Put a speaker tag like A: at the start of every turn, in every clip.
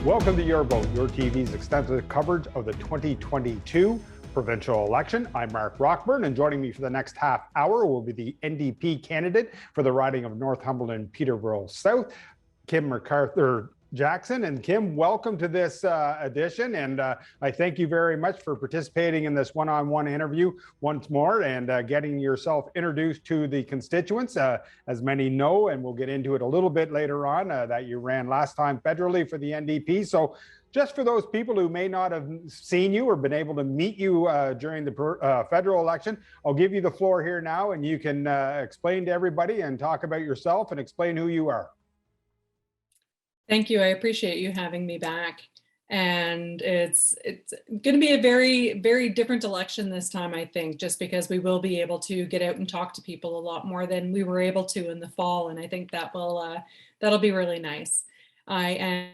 A: Welcome to Your Vote, your TV's extensive coverage of the 2022 provincial election. I'm Mark Rockburn, and joining me for the next half hour will be the NDP candidate for the riding of Northumberland Peterborough South, Kim McArthur Jackson. And Kim, welcome to this edition. And I thank you very much for participating in this one-on-one interview once more and getting yourself introduced to the constituents. As many know, and we'll get into it a little bit later on, that you ran last time federally for the NDP. So just for those people who may not have seen you or been able to meet you during the federal election, I'll give you the floor here now, and you can explain to everybody and talk about yourself and explain who you are.
B: Thank you. I appreciate you having me back. And it's going to be a very, very different election this time, I think, just because we will be able to get out and talk to people a lot more than we were able to in the fall. And I think that will that'll be really nice. I am,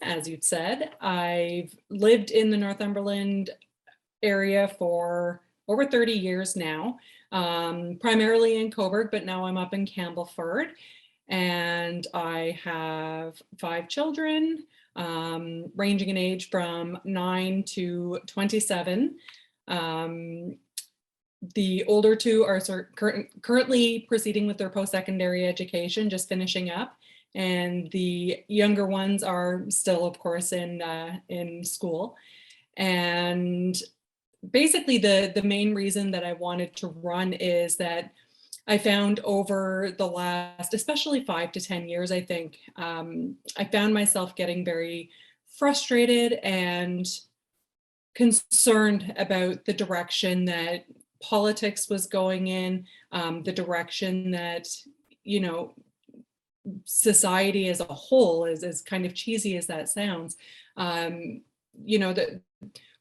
B: as you've said, I've lived in the Northumberland area for over 30 years now, primarily in Cobourg, but now I'm up in Campbellford. And I have 5 children, ranging in age from 9 to 27. The older 2 are currently proceeding with their post-secondary education, just finishing up. And the younger ones are still, of course, in school. And basically the main reason that I wanted to run is that I found over the last, especially 5 to 10 years, I think, I found myself getting very frustrated and concerned about the direction that politics was going in, the direction that, you know, society as a whole, as kind of cheesy as that sounds, you know, that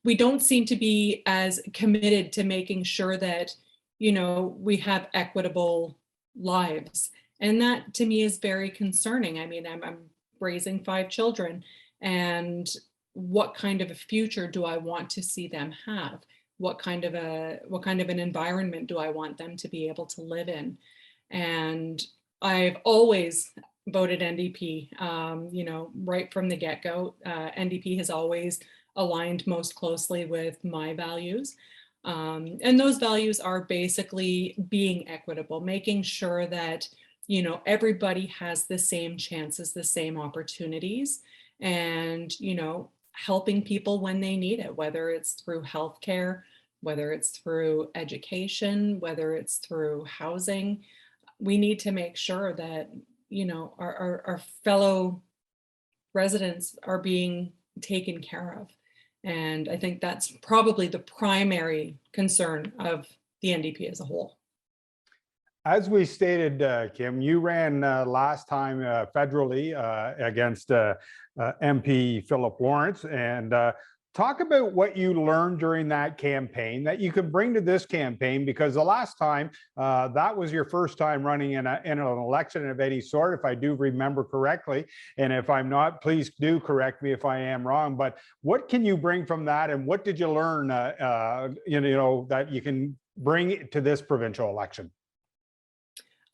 B: we don't seem to be as committed to making sure that, you know, we have equitable lives. And that to me is very concerning. I mean, I'm raising 5 children, and what kind of a future do I want to see them have? What kind of an environment do I want them to be able to live in? And I've always voted NDP, you know, right from the get-go. NDP has always aligned most closely with my values. And those values are basically being equitable, making sure that, you know, everybody has the same chances, the same opportunities, and, you know, helping people when they need it, whether it's through healthcare, whether it's through education, whether it's through housing. We need to make sure that, you know, our fellow residents are being taken care of. And I think that's probably the primary concern of the NDP as a whole.
A: As we stated, Kim, you ran last time federally against MP Philip Lawrence, and talk about what you learned during that campaign that you could bring to this campaign, because the last time that was your first time running in an election of any sort, if I do remember correctly. And if I'm not, please do correct me if I am wrong. But what can you bring from that, and what did you learn, you know, that you can bring to this provincial election?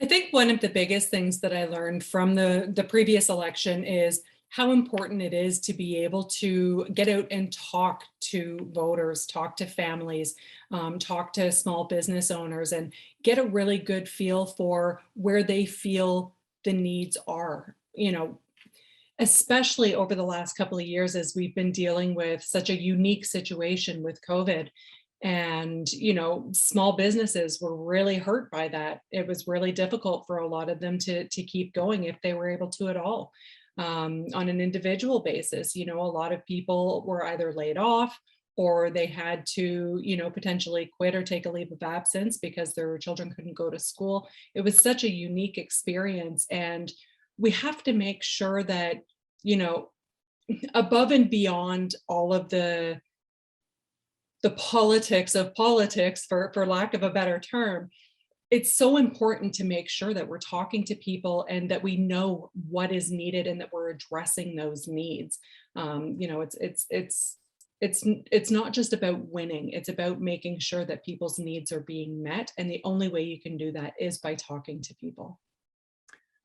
B: I think one of the biggest things that I learned from the previous election is how important it is to be able to get out and talk to voters, talk to families, talk to small business owners, and get a really good feel for where they feel the needs are. You know, especially over the last couple of years, as we've been dealing with such a unique situation with COVID. And, you know, small businesses were really hurt by that. It was really difficult for a lot of them to keep going if they were able to at all. On an individual basis, you know, a lot of people were either laid off, or they had to, you know, potentially quit or take a leave of absence because their children couldn't go to school. It was such a unique experience. And we have to make sure that, you know, above and beyond all of the politics of politics, for lack of a better term, it's so important to make sure that we're talking to people and that we know what is needed and that we're addressing those needs. You know, it's not just about winning, it's about making sure that people's needs are being met. And the only way you can do that is by talking to people.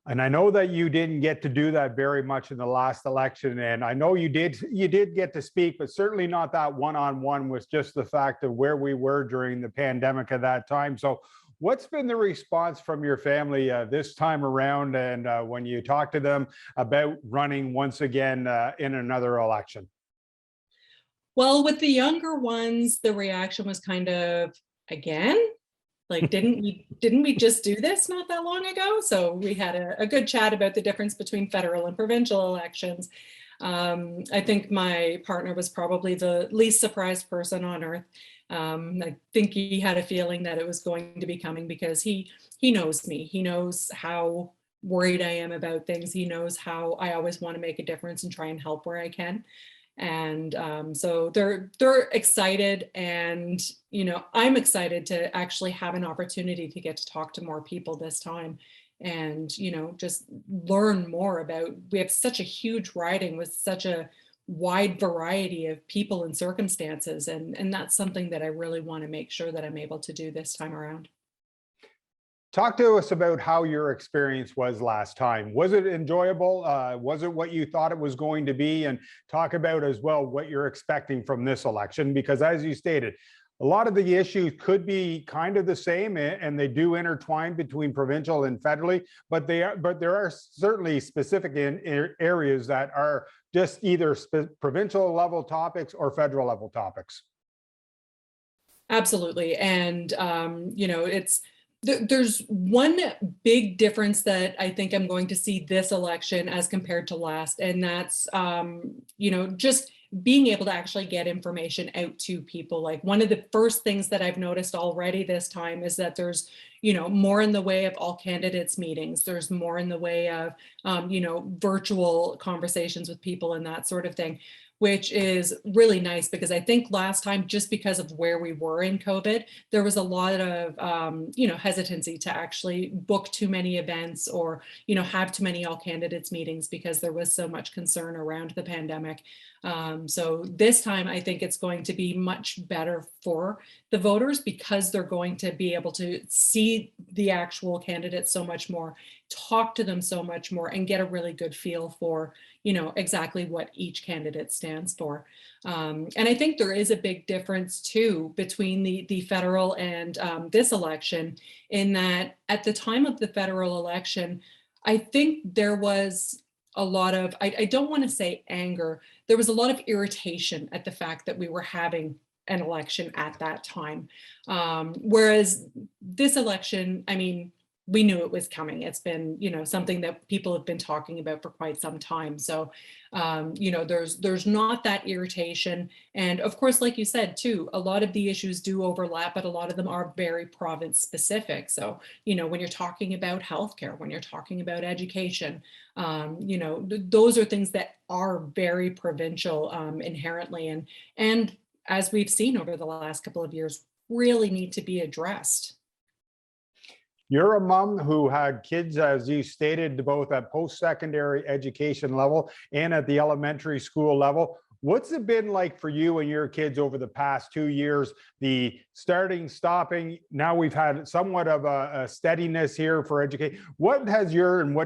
A: And I know that you didn't get to do that very much in the last election. And I know you did get to speak, but certainly not that one-on-one with just the fact of where we were during the pandemic at that time. So what's been the response from your family this time around? And when you talk to them about running once again in another election?
B: Well, with the younger ones, the reaction was kind of, again? Like, didn't we just do this not that long ago? So we had a good chat about the difference between federal and provincial elections. I think my partner was probably the least surprised person on earth. I think he had a feeling that it was going to be coming because he knows me. He knows how worried I am about things. He knows how I always want to make a difference and try and help where I can. And so they're excited, and I'm excited to actually have an opportunity to get to talk to more people this time, and just learn more about. We have such a huge riding with such a wide variety of people and circumstances, and that's something that I really want to make sure that I'm able to do this time around.
A: Talk to us about how your experience was last time. Was it enjoyable? Was it what you thought it was going to be? And talk about as well what you're expecting from this election, because as you stated, a lot of the issues could be kind of the same, and they do intertwine between provincial and federally, but there are certainly specific areas that are just either provincial level topics or federal level topics.
B: Absolutely. And, there's one big difference that I think I'm going to see this election as compared to last, and that's, just being able to actually get information out to people. Like, one of the first things that I've noticed already this time is that there's, more in the way of all candidates meetings. There's more in the way of, virtual conversations with people and that sort of thing, which is really nice because I think last time, just because of where we were in COVID, there was a lot of, hesitancy to actually book too many events or, have too many all candidates meetings because there was so much concern around the pandemic. So this time, I think it's going to be much better for the voters because they're going to be able to see the actual candidates so much more, talk to them so much more, and get a really good feel for, exactly what each candidate stands for. And I think there is a big difference too between the federal and this election, in that at the time of the federal election, I think there was a lot of, I don't want to say anger, there was a lot of irritation at the fact that we were having an election at that time. Whereas this election, I mean, we knew it was coming. It's been, something that people have been talking about for quite some time. So, there's not that irritation. And of course, like you said too, a lot of the issues do overlap, but a lot of them are very province specific. So, when you're talking about healthcare, when you're talking about education, those are things that are very provincial inherently, and as we've seen over the last couple of years, really need to be addressed.
A: You're a mom who had kids, as you stated, both at post-secondary education level and at the elementary school level. What's it been like for you and your kids over the past 2 years? The starting, stopping, now we've had somewhat of a steadiness here for education. What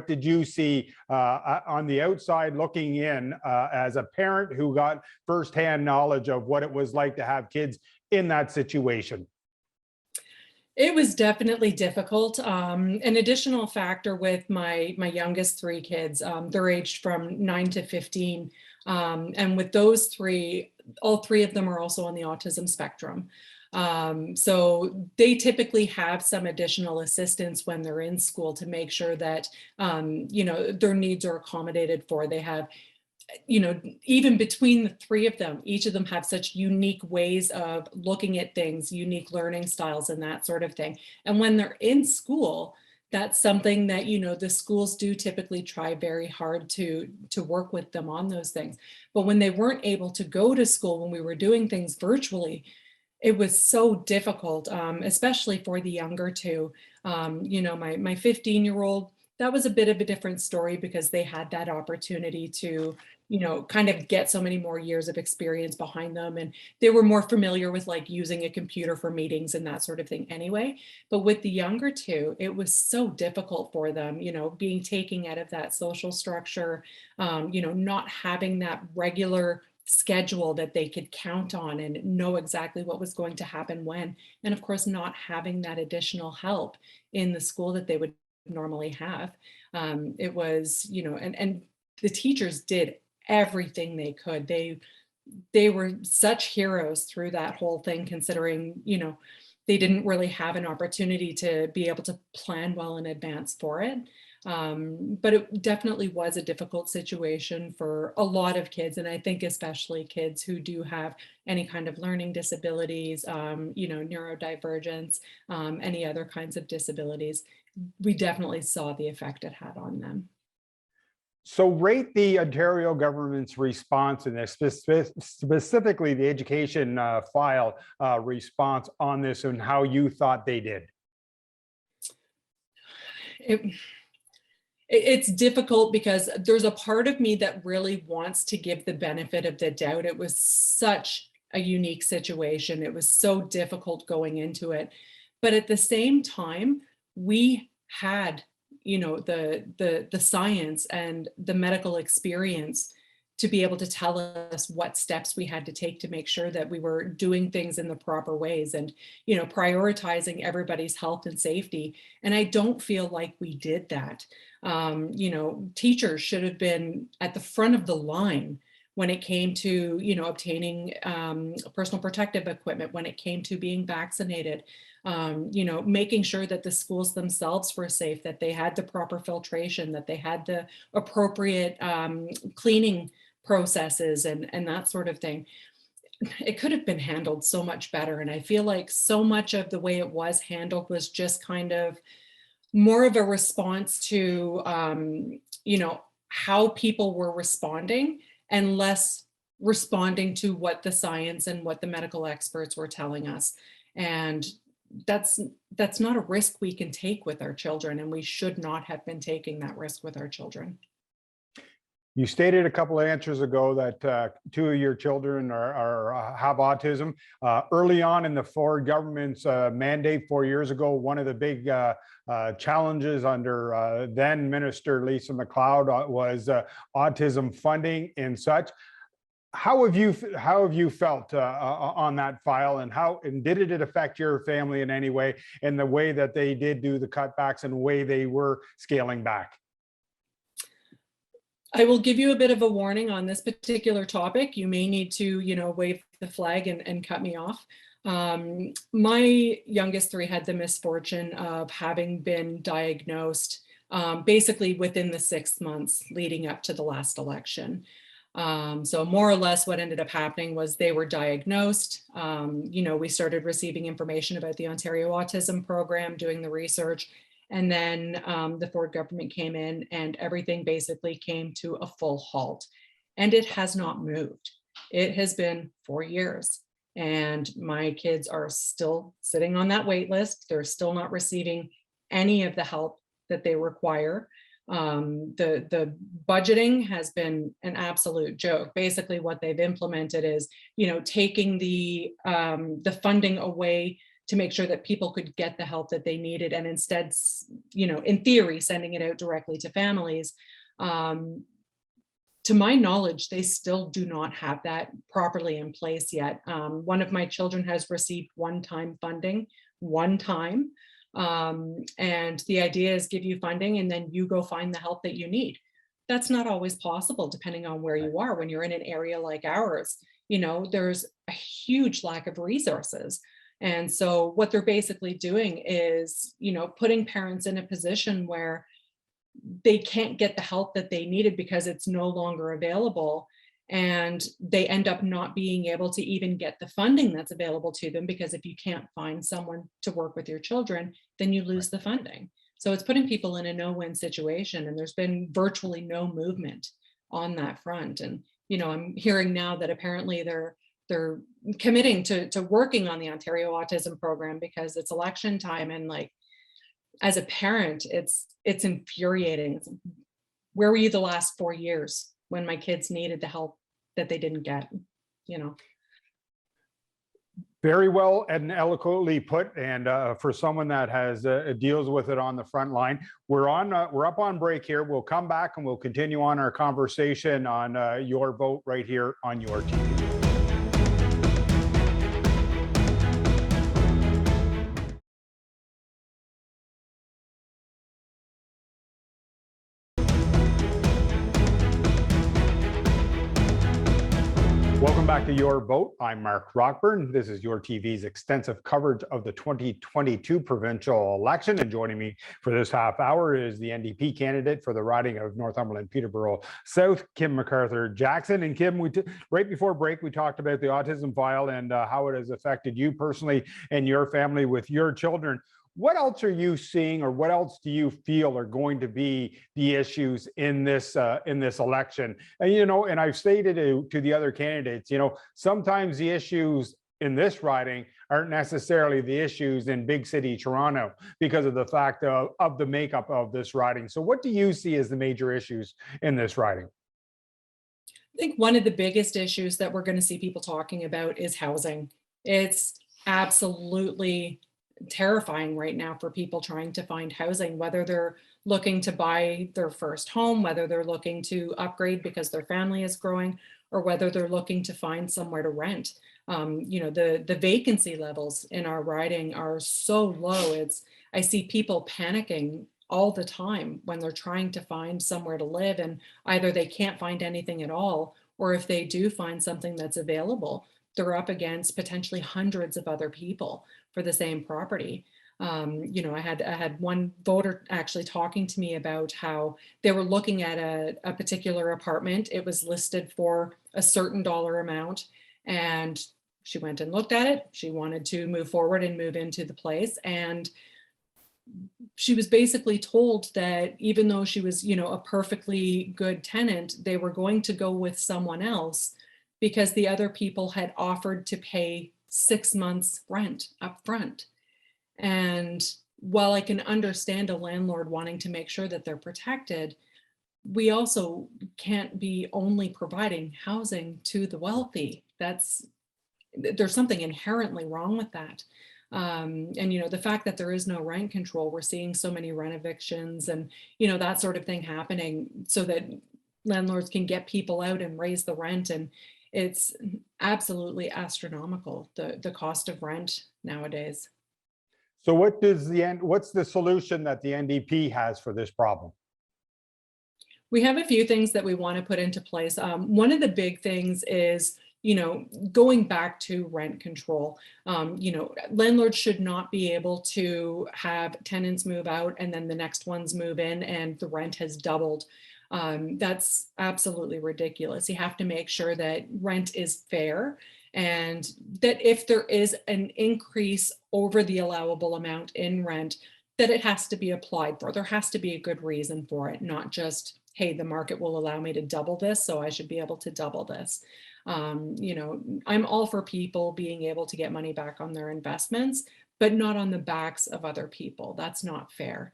A: did you see on the outside looking in as a parent who got firsthand knowledge of what it was like to have kids in that situation?
B: It was definitely difficult. An additional factor with my youngest three kids, they're aged from 9 to 15. And with those three, all three of them are also on the autism spectrum. So they typically have some additional assistance when they're in school to make sure that, their needs are accommodated for. They have, even between the three of them, each of them have such unique ways of looking at things, unique learning styles, and that sort of thing. And when they're in school, that's something that, the schools do typically try very hard to work with them on those things. But when they weren't able to go to school, when we were doing things virtually, it was so difficult, especially for the younger two. My 15-year-old, that was a bit of a different story because they had that opportunity to, kind of get so many more years of experience behind them. And they were more familiar with like using a computer for meetings and that sort of thing anyway. But with the younger two, it was so difficult for them, being taken out of that social structure, not having that regular schedule that they could count on and know exactly what was going to happen when. And of course, not having that additional help in the school that they would normally have. It was, and the teachers did everything they could. They were such heroes through that whole thing, considering, they didn't really have an opportunity to be able to plan well in advance for it. But it definitely was a difficult situation for a lot of kids. And I think especially kids who do have any kind of learning disabilities, neurodivergence, any other kinds of disabilities. We definitely saw the effect it had on them.
A: So rate the Ontario government's response in this, specifically the education file response on this, and how you thought they did.
B: It's difficult because there's a part of me that really wants to give the benefit of the doubt. It was such a unique situation. It was so difficult going into it. But at the same time, we had, the science and the medical experience to be able to tell us what steps we had to take to make sure that we were doing things in the proper ways and, prioritizing everybody's health and safety. And I don't feel like we did that. Teachers should have been at the front of the line when it came to, obtaining personal protective equipment, when it came to being vaccinated, making sure that the schools themselves were safe, that they had the proper filtration, that they had the appropriate cleaning processes and that sort of thing. It could have been handled so much better. And I feel like so much of the way it was handled was just kind of more of a response to, how people were responding and less responding to what the science and what the medical experts were telling us. And that's not a risk we can take with our children, and we should not have been taking that risk with our children.
A: You stated a couple of answers ago that two of your children have autism. Early on in the Ford government's mandate 4 years ago, one of the big challenges under then Minister Lisa MacLeod was autism funding and such. How have you felt on that file, and did it affect your family in any way, in the way that they did do the cutbacks and the way they were scaling back?
B: I will give you a bit of a warning on this particular topic. You may need to, wave the flag and cut me off. My youngest three had the misfortune of having been diagnosed basically within the 6 months leading up to the last election. So more or less what ended up happening was they were diagnosed. We started receiving information about the Ontario Autism Program, doing the research, and then the Ford government came in and everything basically came to a full halt. And it has not moved. It has been 4 years and my kids are still sitting on that wait list. They're still not receiving any of the help that they require. The budgeting has been an absolute joke. Basically what they've implemented is, taking the funding away to make sure that people could get the help that they needed, and instead, in theory, sending it out directly to families. To my knowledge, they still do not have that properly in place yet. One of my children has received one-time funding, one time. And the idea is give you funding and then you go find the help that you need. That's not always possible depending on where you are. When you're in an area like ours, there's a huge lack of resources. And so what they're basically doing is, putting parents in a position where they can't get the help that they needed because it's no longer available. And they end up not being able to even get the funding that's available to them, because if you can't find someone to work with your children, then you lose the funding. So it's putting people in a no-win situation, and there's been virtually no movement on that front. And, I'm hearing now that apparently they're committing to working on the Ontario Autism Program because it's election time, and as a parent, it's infuriating. Where were you the last 4 years when my kids needed the help that they didn't get? You know,
A: Very well and eloquently put. And for someone that has deals with it on the front line, we're up on break here. We'll come back and we'll continue on our conversation on Your Vote right here on Your TV. Welcome back to Your Vote. I'm Mark Rockburn. This is Your TV's extensive coverage of the 2022 provincial election. And joining me for this half hour is the NDP candidate for the riding of Northumberland Peterborough South, Kim McArthur Jackson. And Kim, right before break, we talked about the autism file and how it has affected you personally and your family with your children. What else are you seeing, or what else do you feel are going to be the issues in this election? And and I've stated to the other candidates, sometimes the issues in this riding aren't necessarily the issues in big city Toronto because of the fact of the makeup of this riding. So, what do you see as the major issues in this riding?
B: I think one of the biggest issues that we're going to see people talking about is housing. It's absolutely terrifying right now for people trying to find housing, whether they're looking to buy their first home, whether they're looking to upgrade because their family is growing, or whether they're looking to find somewhere to rent. The vacancy levels in our riding are so low. I see people panicking all the time when they're trying to find somewhere to live, and either they can't find anything at all, or if they do find something that's available, they're up against potentially hundreds of other people for the same property. I had one voter actually talking to me about how they were looking at a particular apartment. It was listed for a certain dollar amount, and she went and looked at it. She wanted to move forward and move into the place, and she was basically told that even though she was, a perfectly good tenant, they were going to go with someone else because the other people had offered to pay 6 months rent up front. And while I can understand a landlord wanting to make sure that they're protected, we also can't be only providing housing to the wealthy. There's something inherently wrong with that. The fact that there is no rent control, we're seeing so many rent evictions and, that sort of thing happening so that landlords can get people out and raise the rent. And it's absolutely astronomical, the cost of rent nowadays.
A: So, what's the solution that the NDP has for this problem?
B: We have a few things that we want to put into place. One of the big things is, going back to rent control. Landlords should not be able to have tenants move out and then the next ones move in and the rent has doubled. That's absolutely ridiculous. You have to make sure that rent is fair, and that if there is an increase over the allowable amount in rent, that it has to be applied for. There has to be a good reason for it, not just, hey, the market will allow me to double this, so I should be able to double this. I'm all for people being able to get money back on their investments, but not on the backs of other people. That's not fair.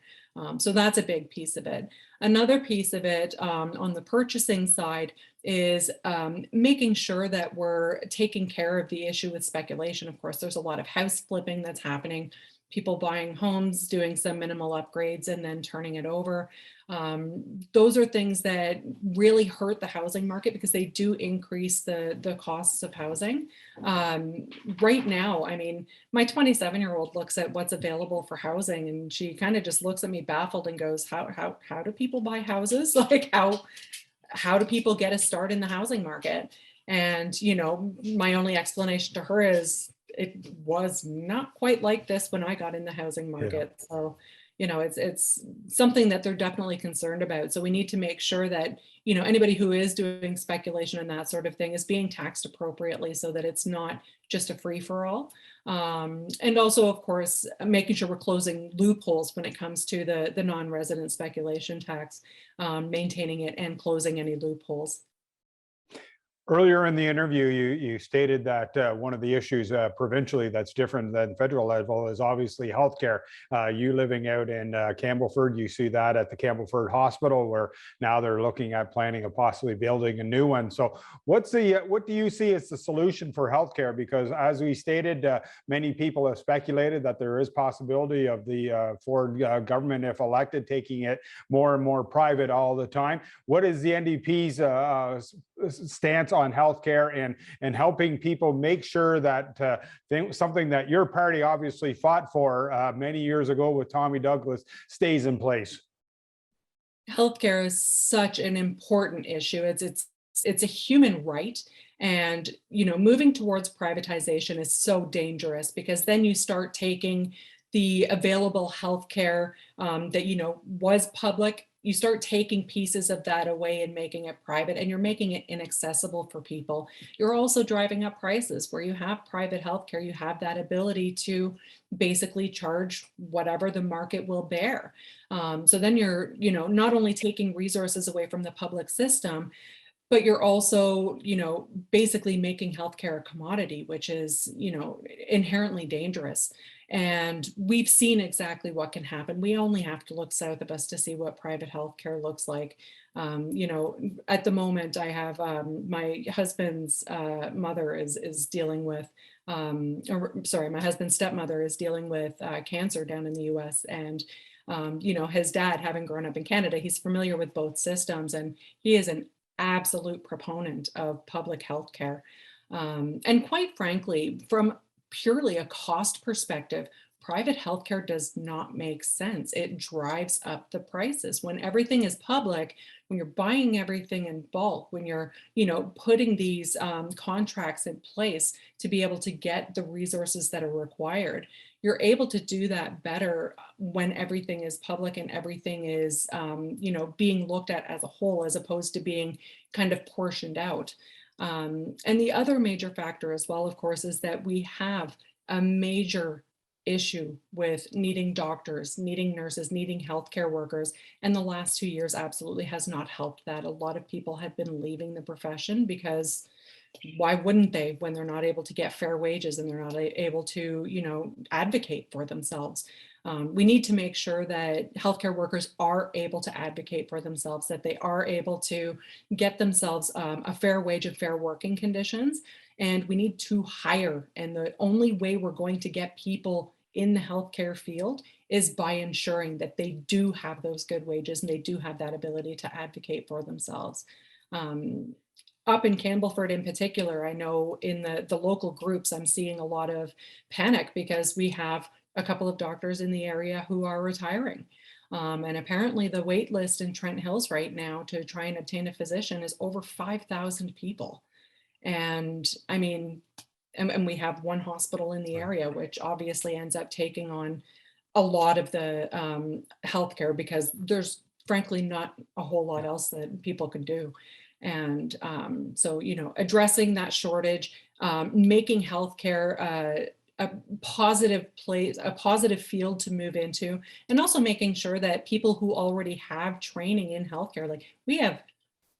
B: So that's a big piece of it. Another piece of it on the purchasing side is making sure that we're taking care of the issue with speculation. Of course, there's a lot of house flipping that's happening. People buying homes, doing some minimal upgrades, and then turning it over. Those are things that really hurt the housing market because they do increase the costs of housing. Right now, I mean, my 27-year-old looks at what's available for housing and she kind of just looks at me baffled and goes, how do people buy houses? Like how do people get a start in the housing market? And, my only explanation to her is it was not quite like this when I got in the housing market. Yeah. So, it's something that they're definitely concerned about. So we need to make sure that, anybody who is doing speculation and that sort of thing is being taxed appropriately so that it's not just a free for all. And also, of course, making sure we're closing loopholes when it comes to the non-resident speculation tax, maintaining it and closing any loopholes.
A: Earlier in the interview, you stated that one of the issues provincially that's different than federal level is obviously healthcare. You living out in Campbellford, you see that at the Campbellford Hospital, where now they're looking at planning of possibly building a new one. So, what do you see as the solution for healthcare? Because as we stated, many people have speculated that there is possibility of the Ford government, if elected, taking it more and more private all the time. What is the NDP's stance on healthcare and helping people make sure that something that your party obviously fought for many years ago with Tommy Douglas stays in place?
B: Healthcare is such an important issue. It's a human right. And moving towards privatization is so dangerous because then you start taking the available healthcare that was public. You start taking pieces of that away and making it private, and you're making it inaccessible for people. You're also driving up prices. Where you have private healthcare, you have that ability to basically charge whatever the market will bear. So then you're, not only taking resources away from the public system, but you're also, basically making healthcare a commodity, which is, inherently dangerous. And we've seen exactly what can happen. We only have to look south of us to see what private healthcare looks like. At the moment, I have my husband's mother is dealing with, or sorry, my husband's stepmother is dealing with cancer down in the U.S. And his dad, having grown up in Canada, he's familiar with both systems, and he is an absolute proponent of public health care. And quite frankly, from purely a cost perspective, private healthcare does not make sense. It drives up the prices. When everything is public, when you're buying everything in bulk, when you're, putting these contracts in place to be able to get the resources that are required, you're able to do that better when everything is public and everything is, being looked at as a whole, as opposed to being kind of portioned out. And the other major factor as well, of course, is that we have a major issue with needing doctors, needing nurses, needing healthcare workers. And the last 2 years absolutely has not helped that. A lot of people have been leaving the profession because why wouldn't they when they're not able to get fair wages and they're not able to, advocate for themselves? We need to make sure that healthcare workers are able to advocate for themselves, that they are able to get themselves a fair wage and fair working conditions. And we need to hire. And the only way we're going to get people in the healthcare field is by ensuring that they do have those good wages and they do have that ability to advocate for themselves. Up in Campbellford in particular, I know in the local groups, I'm seeing a lot of panic because we have a couple of doctors in the area who are retiring. And apparently the wait list in Trent Hills right now to try and obtain a physician is over 5,000 people. And I mean, and we have one hospital in the area, which obviously ends up taking on a lot of the healthcare because there's frankly not a whole lot else that people could do. And so, addressing that shortage, making healthcare a positive place, a positive field to move into, and also making sure that people who already have training in healthcare, like we have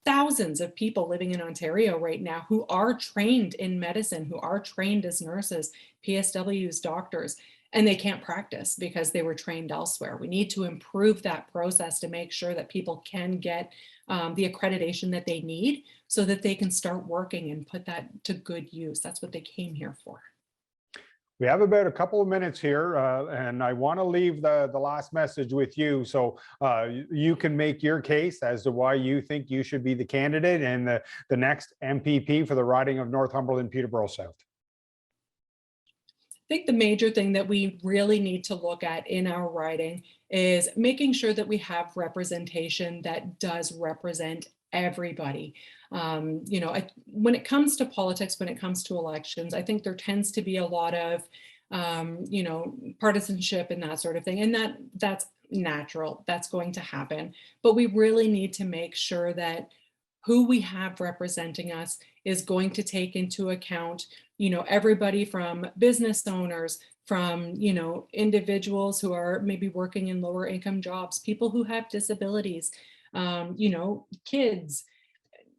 B: thousands of people living in Ontario right now who are trained in medicine, who are trained as nurses, PSWs, doctors, and they can't practice because they were trained elsewhere. We need to improve that process to make sure that people can get the accreditation that they need so that they can start working and put that to good use. That's what they came here for.
A: We have about a couple of minutes here, and I want to leave the last message with you so you can make your case as to why you think you should be the candidate and the next MPP for the riding of Northumberland Peterborough South.
B: I think the major thing that we really need to look at in our riding is making sure that we have representation that does represent everybody. When it comes to politics, when it comes to elections, I think there tends to be a lot of, partisanship and that sort of thing. And that's natural. That's going to happen. But we really need to make sure that who we have representing us is going to take into account, everybody from business owners, from, individuals who are maybe working in lower income jobs, people who have disabilities, kids,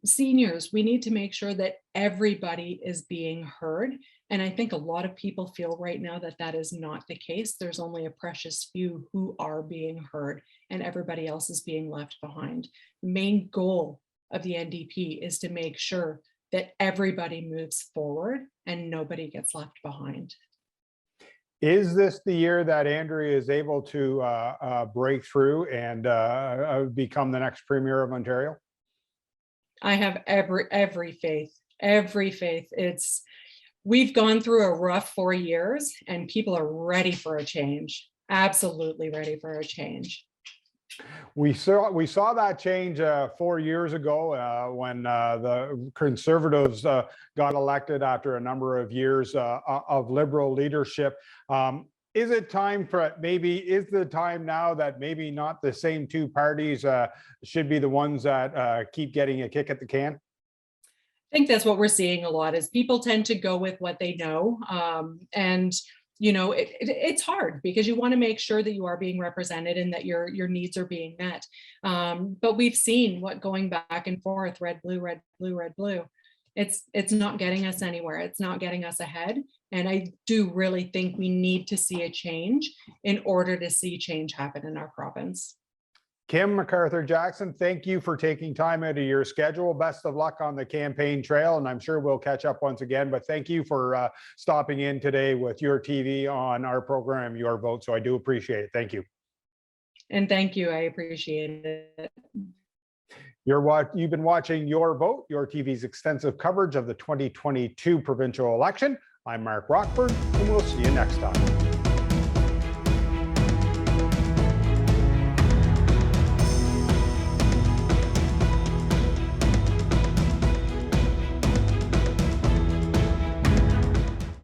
B: seniors, we need to make sure that everybody is being heard. And I think a lot of people feel right now that that is not the case. There's only a precious few who are being heard and everybody else is being left behind. The main goal of the NDP is to make sure that everybody moves forward and nobody gets left behind.
A: Is this the year that Andrea is able to break through and become the next Premier of Ontario?
B: I have every faith. We've gone through a rough 4 years and people are ready for a change. Absolutely ready for a change.
A: We saw that change 4 years ago when the Conservatives got elected after a number of years of Liberal leadership. Is it time for is the time now that maybe not the same two parties should be the ones that keep getting a kick at the can?
B: I think that's what we're seeing a lot is people tend to go with what they know. And it's hard because you want to make sure that you are being represented and that your needs are being met. But we've seen what going back and forth, red, blue, red, blue, red, blue. It's not getting us anywhere. It's not getting us ahead. And I do really think we need to see a change in order to see change happen in our province.
A: Kim McArthur-Jackson, thank you for taking time out of your schedule. Best of luck on the campaign trail, and I'm sure we'll catch up once again. But thank you for stopping in today with your TV on our program, Your Vote. So I do appreciate it. Thank you.
B: And thank you. I appreciate it.
A: You've been watching Your Vote, Your TV's extensive coverage of the 2022 provincial election. I'm Mark Rockburn, and we'll see you next time.